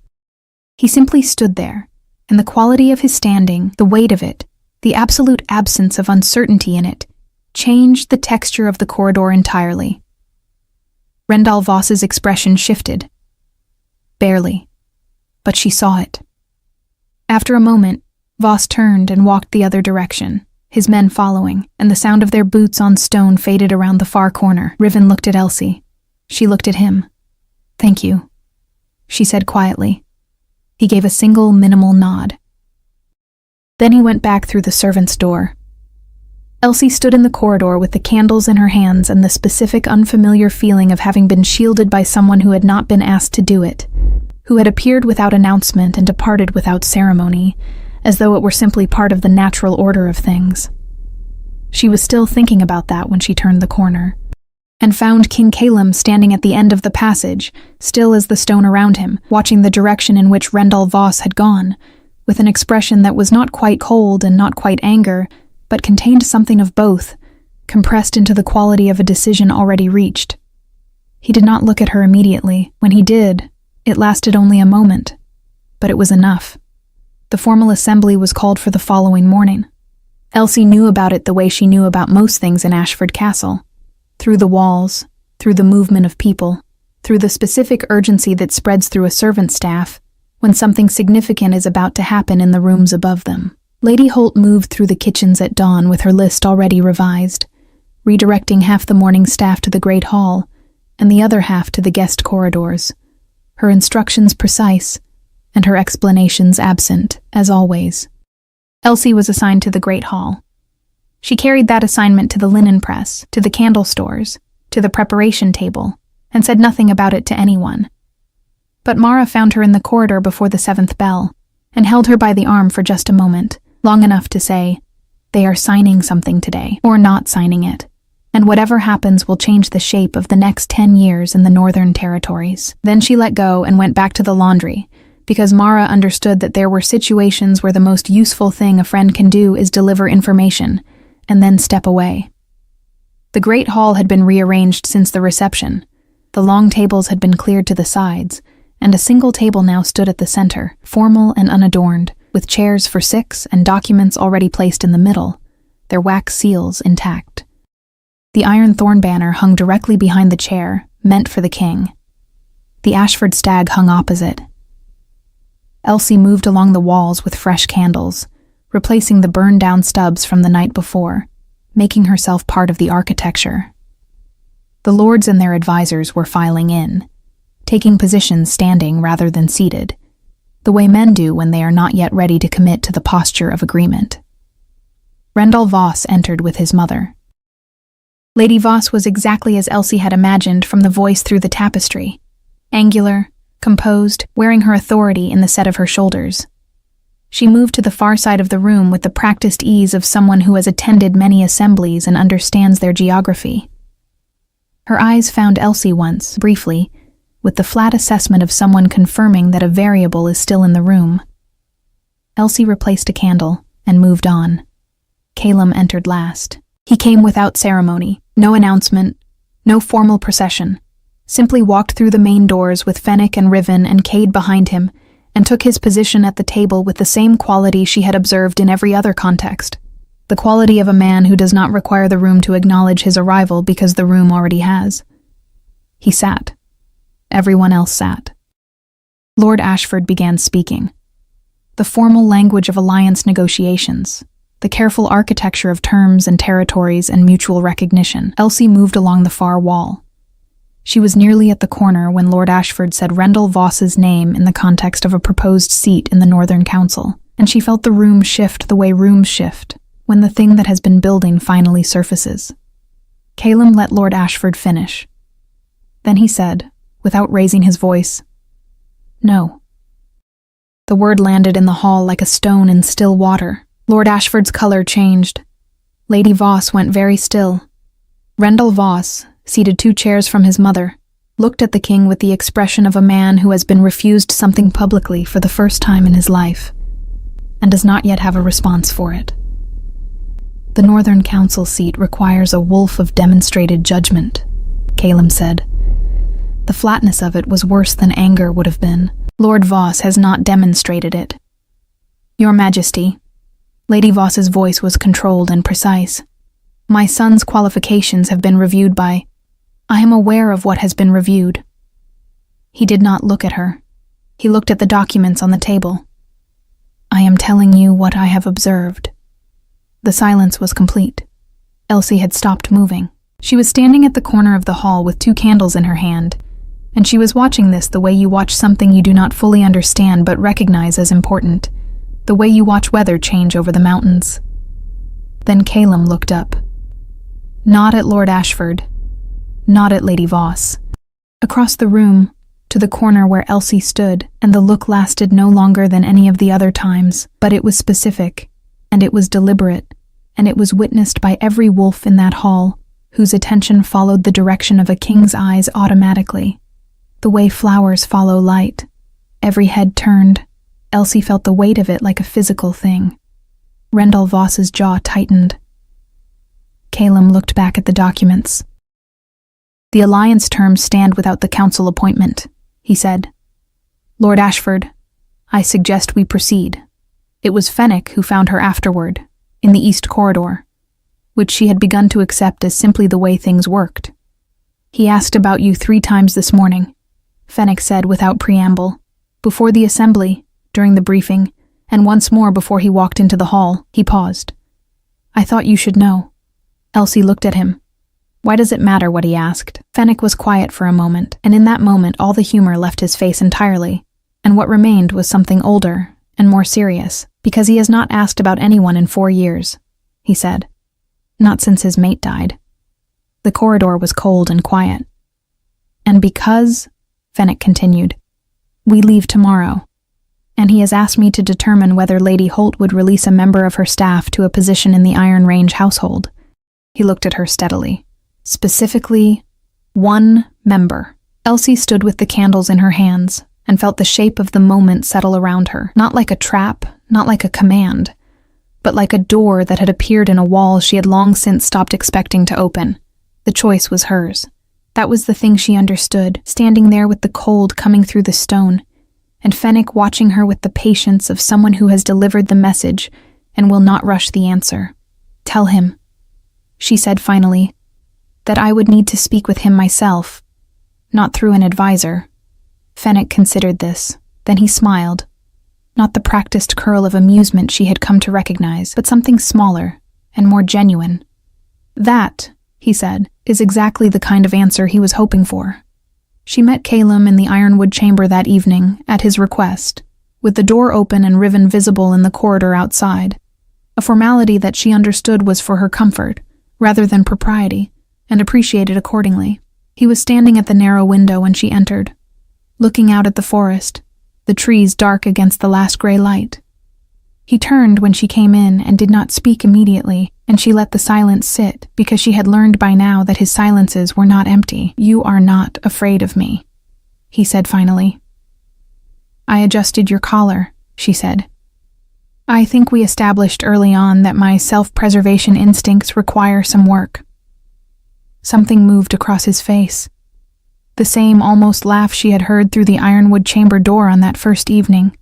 He simply stood there, and the quality of his standing, the weight of it, the absolute absence of uncertainty in it, changed the texture of the corridor entirely. Rendell Voss's expression shifted. Barely, but she saw it. After a moment, Voss turned and walked the other direction, his men following, and the sound of their boots on stone faded around the far corner. Riven looked at Elsie. She looked at him. "Thank you," she said quietly. He gave a single, minimal nod. Then he went back through the servant's door. Elsie stood in the corridor with the candles in her hands and the specific, unfamiliar feeling of having been shielded by someone who had not been asked to do it, who had appeared without announcement and departed without ceremony, as though it were simply part of the natural order of things. She was still thinking about that when she turned the corner, and found King Calum standing at the end of the passage, still as the stone around him, watching the direction in which Rendell Voss had gone, with an expression that was not quite cold and not quite anger, but contained something of both, compressed into the quality of a decision already reached. He did not look at her immediately. When he did, it lasted only a moment, but it was enough. The formal assembly was called for the following morning. Elsie knew about it the way she knew about most things in Ashford Castle. Through the walls, through the movement of people, through the specific urgency that spreads through a servant staff when something significant is about to happen in the rooms above them. Lady Holt moved through the kitchens at dawn with her list already revised, redirecting half the morning staff to the great hall and the other half to the guest corridors, her instructions precise and her explanations absent, as always. Elsie was assigned to the great hall. She carried that assignment to the linen press, to the candle stores, to the preparation table, and said nothing about it to anyone. But Mara found her in the corridor before the 7th bell, and held her by the arm for just a moment, long enough to say, "They are signing something today, or not signing it, and whatever happens will change the shape of the next 10 years in the Northern Territories." Then she let go and went back to the laundry, because Mara understood that there were situations where the most useful thing a friend can do is deliver information, and then step away. The great hall had been rearranged since the reception. The long tables had been cleared to the sides, and a single table now stood at the center, formal and unadorned, with chairs for 6 and documents already placed in the middle, their wax seals intact. The iron thorn banner hung directly behind the chair, meant for the king. The Ashford stag hung opposite. Elsie moved along the walls with fresh candles, replacing the burned-down stubs from the night before, making herself part of the architecture. The lords and their advisors were filing in, taking positions standing rather than seated, the way men do when they are not yet ready to commit to the posture of agreement. Rendell Voss entered with his mother. Lady Voss was exactly as Elsie had imagined from the voice through the tapestry, angular, composed, wearing her authority in the set of her shoulders. She moved to the far side of the room with the practiced ease of someone who has attended many assemblies and understands their geography. Her eyes found Elsie once, briefly, with the flat assessment of someone confirming that a variable is still in the room. Elsie replaced a candle and moved on. Calum entered last. He came without ceremony, no announcement, no formal procession, simply walked through the main doors with Fenwick and Riven and Cade behind him, and took his position at the table with the same quality she had observed in every other context, the quality of a man who does not require the room to acknowledge his arrival because the room already has. He sat. Everyone else sat. Lord Ashford began speaking. The formal language of alliance negotiations, the careful architecture of terms and territories and mutual recognition. Elsie moved along the far wall. She was nearly at the corner when Lord Ashford said Rendell Voss's name in the context of a proposed seat in the Northern Council, and she felt the room shift the way rooms shift when the thing that has been building finally surfaces. Calum let Lord Ashford finish. Then he said, without raising his voice, "No." The word landed in the hall like a stone in still water. Lord Ashford's color changed. Lady Voss went very still. Rendell Voss, seated 2 chairs from his mother, looked at the king with the expression of a man who has been refused something publicly for the first time in his life, and does not yet have a response for it. "The Northern Council seat requires a wolf of demonstrated judgment," Calum said. The flatness of it was worse than anger would have been. "Lord Voss has not demonstrated it. Your Majesty," Lady Voss's voice was controlled and precise, "my son's qualifications have been reviewed by... I am aware of what has been reviewed." He did not look at her. He looked at the documents on the table. "I am telling you what I have observed." The silence was complete. Elsie had stopped moving. She was standing at the corner of the hall with 2 candles in her hand, and she was watching this the way you watch something you do not fully understand but recognize as important, the way you watch weather change over the mountains. Then Calum looked up. Not at Lord Ashford, not at Lady Voss. Across the room, to the corner where Elsie stood, and the look lasted no longer than any of the other times, but it was specific, and it was deliberate, and it was witnessed by every wolf in that hall, whose attention followed the direction of a king's eyes automatically, the way flowers follow light. Every head turned. Elsie felt the weight of it like a physical thing. Rendell Voss's jaw tightened. Calum looked back at the documents. "The alliance terms stand without the council appointment," he said. "Lord Ashford, I suggest we proceed." It was Fenwick who found her afterward, in the east corridor, which she had begun to accept as simply the way things worked. "He asked about you 3 times this morning," Fenwick said without preamble, "before the assembly, during the briefing, and once more before he walked into the hall." He paused. "I thought you should know." Elsie looked at him. Why does it matter what he asked? Fenwick was quiet for a moment, and in that moment all the humor left his face entirely, and what remained was something older and more serious, because he has not asked about anyone in 4 years, he said. Not since his mate died. The corridor was cold and quiet. "And because," Fenwick continued, "we leave tomorrow. and he has asked me to determine whether Lady Holt would release a member of her staff to a position in the Iron Range household. He looked at her steadily. Specifically, 1 member. Elsie stood with the candles in her hands and felt the shape of the moment settle around her, not like a trap, not like a command, but like a door that had appeared in a wall she had long since stopped expecting to open. The choice was hers. That was the thing she understood, standing there with the cold coming through the stone, and Fennec watching her with the patience of someone who has delivered the message and will not rush the answer. "Tell him," she said finally, "that I would need to speak with him myself, not through an advisor." Fennec considered this. Then he smiled. Not the practiced curl of amusement she had come to recognize, but something smaller and more genuine. "That," he said, "is exactly the kind of answer he was hoping for." She met Calum in the ironwood chamber that evening, at his request, with the door open and Riven visible in the corridor outside, a formality that she understood was for her comfort, rather than propriety, and appreciated accordingly. He was standing at the narrow window when she entered, looking out at the forest, the trees dark against the last gray light. He turned when she came in and did not speak immediately, and she let the silence sit because she had learned by now that his silences were not empty. "You are not afraid of me," he said finally. "I adjusted your collar," she said. "I think we established early on that my self-preservation instincts require some work." Something moved across his face. The same almost laugh she had heard through the ironwood chamber door on that first evening,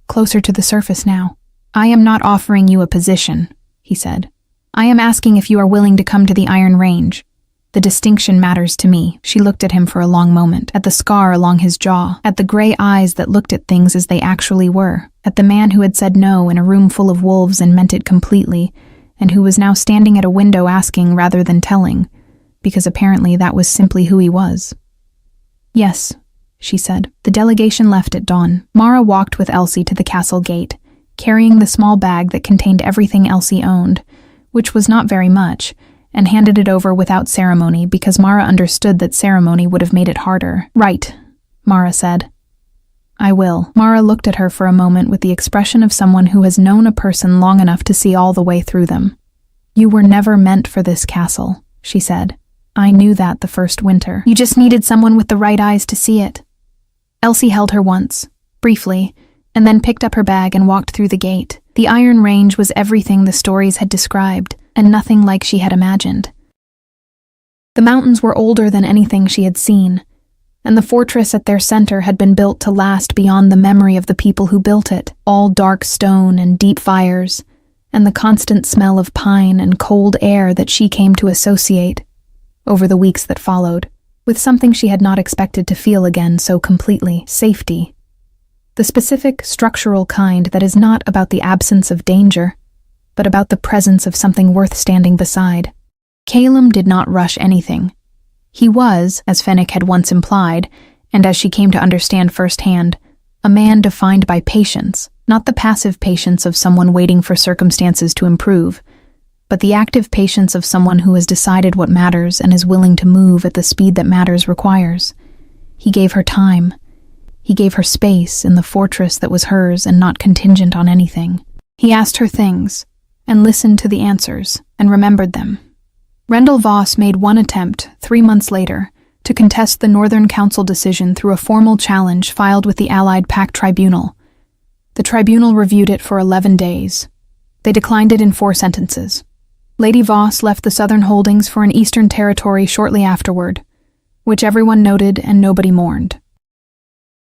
closer to the surface now. "I am not offering you a position," he said. "I am asking if you are willing to come to the Iron Range. The distinction matters to me." She looked at him for a long moment, at the scar along his jaw, at the gray eyes that looked at things as they actually were, at the man who had said no in a room full of wolves and meant it completely, and who was now standing at a window asking rather than telling, because apparently that was simply who he was. "Yes," she said. The delegation left at dawn. Mara walked with Elsie to the castle gate, carrying the small bag that contained everything Elsie owned, which was not very much, and handed it over without ceremony because Mara understood that ceremony would have made it harder. "Right," Mara said. "I will." Mara looked at her for a moment with the expression of someone who has known a person long enough to see all the way through them. "You were never meant for this castle," she said. "I knew that the first winter. You just needed someone with the right eyes to see it." Elsie held her once, briefly, and then picked up her bag and walked through the gate. The Iron Range was everything the stories had described, and nothing like she had imagined. The mountains were older than anything she had seen, and the fortress at their center had been built to last beyond the memory of the people who built it, all dark stone and deep fires, and the constant smell of pine and cold air that she came to associate, over the weeks that followed, with something she had not expected to feel again so completely: safety. The specific, structural kind that is not about the absence of danger, but about the presence of something worth standing beside. Calum did not rush anything. He was, as Fennec had once implied, and as she came to understand firsthand, a man defined by patience, not the passive patience of someone waiting for circumstances to improve, but the active patience of someone who has decided what matters and is willing to move at the speed that matters requires. He gave her time. He gave her space in the fortress that was hers and not contingent on anything. He asked her things, and listened to the answers, and remembered them. Rendell Voss made one attempt, 3 months later, to contest the Northern Council decision through a formal challenge filed with the Allied Pact Tribunal. The tribunal reviewed it for 11 days. They declined it in 4 sentences. Lady Voss left the southern holdings for an eastern territory shortly afterward, which everyone noted and nobody mourned.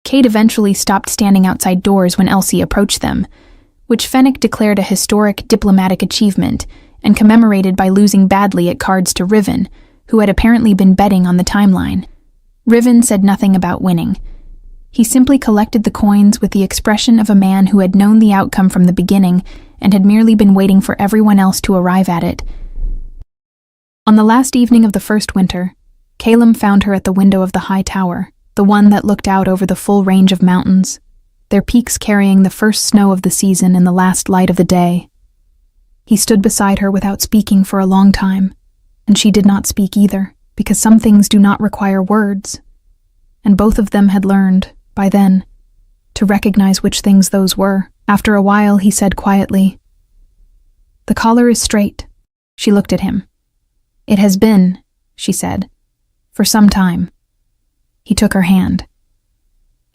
Kate eventually stopped standing outside doors when Elsie approached them, which Fennec declared a historic diplomatic achievement and commemorated by losing badly at cards to Riven, who had apparently been betting on the timeline. Riven said nothing about winning. He simply collected the coins with the expression of a man who had known the outcome from the beginning and had merely been waiting for everyone else to arrive at it. On the last evening of the first winter, Calum found her at the window of the high tower, the one that looked out over the full range of mountains, their peaks carrying the first snow of the season in the last light of the day. He stood beside her without speaking for a long time, and she did not speak either, because some things do not require words, and both of them had learned, by then, to recognize which things those were. After a while, he said quietly, "The collar is straight." She looked at him. "It has been," she said, "for some time." He took her hand.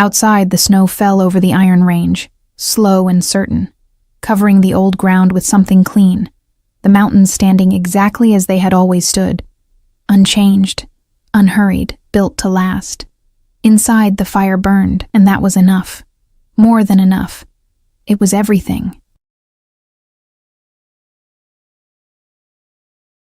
Outside, the snow fell over the iron range, slow and certain, covering the old ground with something clean, the mountains standing exactly as they had always stood, unchanged, unhurried, built to last. Inside, the fire burned, and that was enough. More than enough. It was everything.